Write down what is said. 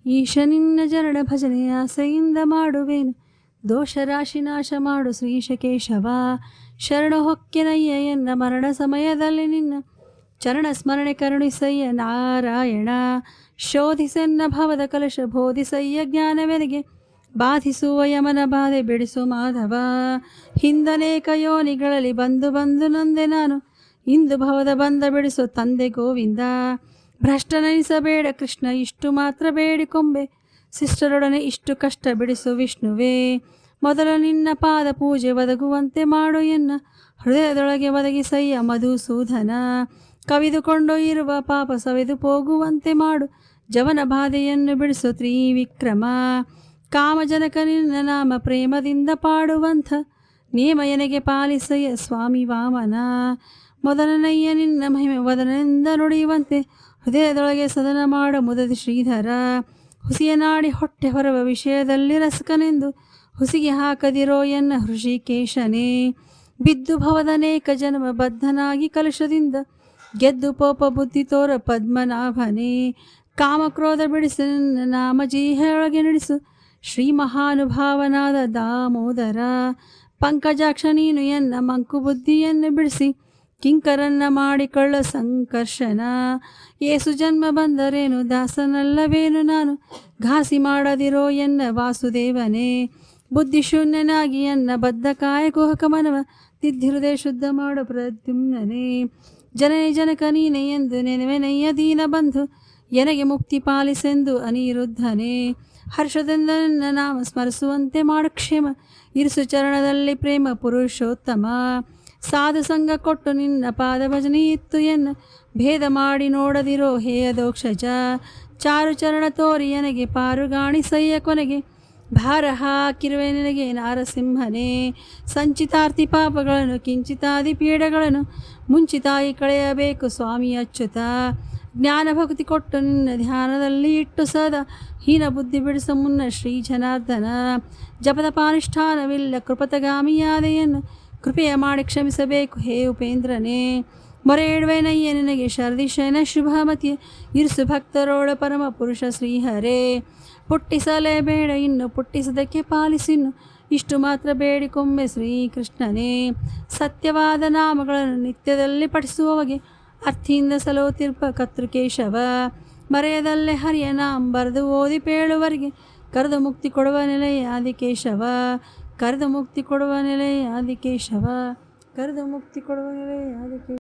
ಈಶ ನಿನ್ನ ಚರಣ ಭಜನೆ ಆಸೆಯಿಂದ ಮಾಡುವೇನು, ದೋಷ ರಾಶಿ ನಾಶ ಮಾಡು ಶ್ರೀಶ ಕೇಶವ. ಶರಣ ಹೊಕ್ಕೆನಯ್ಯ ಎನ್ನ ಮರಣ ಸಮಯದಲ್ಲಿ ನಿನ್ನ ಚರಣ ಸ್ಮರಣೆ ಕರುಣಿಸಯ್ಯ ನಾರಾಯಣ. ಶೋಧಿಸೆನ್ನ ಭವದ ಕಲಶ ಬೋಧಿಸಯ್ಯ ಜ್ಞಾನವೆನಗೆ, ಬಾಧಿಸುವ ಯಮನ ಬಾಧೆ ಬಿಡಿಸು ಮಾಧವ. ಹಿಂದನೇಕ ಯೋನಿಗಳಲ್ಲಿ ಬಂದು ಬಂದು ನೊಂದೆ ನಾನು, ಇಂದು ಭವದ ಬಂದ ಬಿಡಿಸು ತಂದೆ ಗೋವಿಂದ. ಭ್ರಷ್ಟನೆನಿಸಬೇಡ ಕೃಷ್ಣ ಇಷ್ಟು ಮಾತ್ರ ಬೇಡಿಕೊಂಬೆ, ಶಿಷ್ಟರೊಡನೆ ಇಷ್ಟು ಕಷ್ಟ ಬಿಡಿಸು ವಿಷ್ಣುವೇ. ಮೊದಲು ನಿನ್ನ ಪಾದ ಪೂಜೆ ಒದಗುವಂತೆ ಮಾಡು ಎನ್ನ ಹೃದಯದೊಳಗೆ ಒದಗಿಸಯ್ಯ ಮಧುಸೂದನ. ಕವಿದುಕೊಂಡು ಇರುವ ಪಾಪ ಸವೆದು ಹೋಗುವಂತೆ ಮಾಡು, ಜವನ ಬಾಧೆಯನ್ನು ಬಿಡಿಸು ತ್ರಿವಿಕ್ರಮ. ಕಾಮಜನಕ ನಿನ್ನ ನಾಮ ಪ್ರೇಮದಿಂದ ಪಾಡುವಂಥ ನೇಮ ಎನಗೆ ಪಾಲಿಸಯ್ಯ ಸ್ವಾಮಿ ವಾಮನ. ಮೊದಲನಯ್ಯ ನಿನ್ನ ಮಹಿಮೆ ವದನದಿಂದ ನುಡಿಯುವಂತೆ ಹೃದಯದೊಳಗೆ ಸದನ ಮಾಡ ಮುದದಿ ಶ್ರೀಧರ. ಹುಸಿಯ ನಾಡಿ ಹೊಟ್ಟೆ ಹೊರವ ವಿಷಯದಲ್ಲಿ ರಸಕನೆಂದು ಹುಸಿಗೆ ಹಾಕದಿರೋ ಎನ್ನ ಹೃಷಿಕೇಶನೇ. ಬಿದ್ದು ಭವದನೇಕ ಜನ್ಮ ಬದ್ಧನಾಗಿ ಕಲುಷದಿಂದ ಗೆದ್ದು ಪೋಪ ಬುದ್ಧಿ ತೋರ ಪದ್ಮನಾಭನೇ. ಕಾಮಕ್ರೋಧ ಬಿಡಿಸಿ ನನ್ನ ನಾಮ ಜೀಹೊಳಗೆ ನಡೆಸು ಶ್ರೀ ಮಹಾನುಭಾವನಾದ ದಾಮೋದರ. ಪಂಕಜಾಕ್ಷ ನೀನು ಎನ್ನ ಮಂಕು ಬುದ್ಧಿಯನ್ನು ಬಿಡಿಸಿ ಕಿಂಕರನ್ನ ಮಾಡಿಕೊಳ್ಳ ಸಂಕರ್ಷಣ. ಏಸು ಜನ್ಮ ಬಂದರೇನು ದಾಸನಲ್ಲವೇನು ನಾನು, ಘಾಸಿ ಮಾಡದಿರೋ ಎನ್ನ ವಾಸುದೇವನೇ. ಬುದ್ಧಿಶೂನ್ಯನಾಗಿ ಎನ್ನ ಬದ್ಧ ಕಾಯ ಕುಹಕ ಮನವ ತಿದ್ದಿರುದೇ ಶುದ್ಧ ಮಾಡು ಪ್ರದ್ಯುಮ್ನನೇ. ಜನನಿ ಜನಕ ನೀನೆ ಎಂದು ನೆನವೆನಯ್ಯ ದೀನ ಬಂಧು, ಎನಗೆ ಮುಕ್ತಿ ಪಾಲಿಸೆಂದು ಅನಿರುದ್ಧನೇ. ಹರ್ಷದಿಂದ ನನ್ನ ನಾಮ ಸ್ಮರಿಸುವಂತೆ ಮಾಡು ಕ್ಷೇಮ, ಇರಿಸು ಚರಣದಲ್ಲಿ ಪ್ರೇಮ ಪುರುಷೋತ್ತಮ. ಸಾಧು ಸಂಘ ಕೊಟ್ಟು ನಿನ್ನ ಪಾದ ಭಜನೆ ಇತ್ತು ಎನ್ನ, ಭೇದ ಮಾಡಿ ನೋಡದಿರೋ ಹೇಯದೋಕ್ಷಜ. ಚಾರು ಚರಣ ತೋರಿ ನನಗೆ ಪಾರುಗಾಣಿಸಯ್ಯ ಕೊನೆಗೆ, ಭಾರ ಹಾಕಿರುವೆ ನಿನಗೆ ನಾರಸಿಂಹನೇ. ಸಂಚಿತಾರ್ತಿ ಪಾಪಗಳನ್ನು ಕಿಂಚಿತಾದಿ ಪೀಡೆಗಳನ್ನು ಮುಂಚಿತಾಗಿ ಕಳೆಯಬೇಕು ಸ್ವಾಮಿ ಅಚ್ಯುತ. ಜ್ಞಾನ ಭಕ್ತಿ ಕೊಟ್ಟು ನಿನ್ನ ಧ್ಯಾನದಲ್ಲಿ ಇಟ್ಟು ಸದಾ ಹೀನ ಬುದ್ಧಿ ಬಿಡಿಸ ಮುನ್ನ ಶ್ರೀ ಜನಾರ್ದನ. ಜಪದ ಪಾನುಷ್ಠಾನವಿಲ್ಲ ಕೃಪತಗಾಮಿಯಾದೆಯನ್ನು ಕೃಪೆಯ ಮಾಡಿ ಕ್ಷಮಿಸಬೇಕು ಹೇ ಉಪೇಂದ್ರನೇ. ಮೊರೆ ಇಡುವೆನಯ್ಯ ನಿನಗೆ ಶರದಿಶಯನ ಶುಭಮತಿಯ, ಇರಿಸು ಭಕ್ತರೋಳ ಪರಮ ಪುರುಷ ಶ್ರೀಹರೇ. ಪುಟ್ಟಿಸಲೇಬೇಡ ಇನ್ನು ಪುಟ್ಟಿಸದಕ್ಕೆ ಪಾಲಿಸಿನ್ನು, ಇಷ್ಟು ಮಾತ್ರ ಬೇಡಿಕೊಂಬೆ ಶ್ರೀಕೃಷ್ಣನೇ. ಸತ್ಯವಾದ ನಾಮಗಳನ್ನು ನಿತ್ಯದಲ್ಲಿ ಪಠಿಸುವವಗೆ ಅರ್ಥಿಯಿಂದ ಸಲೋತಿರ್ಪ ಕರ್ತೃಕೇಶವ. ಮರೆಯದಲ್ಲೇ ಹರಿಯ ನಾಮ ಬರೆದು ಓದಿ ಪೇಳುವರಿಗೆ, ಕರೆದು ಮುಕ್ತಿ ಕೊಡುವ ನೆಲೆಯ ಆದಿಕೇಶವ. ಕರೆದು ಮುಕ್ತಿ ಕೊಡುವ ನೆಲೆಯ ಆದಿಕೇಶವ. ಕರೆದು ಮುಕ್ತಿ ಕೊಡುವ ನೆಲೆಯ ಆದಿಕೇಶವ.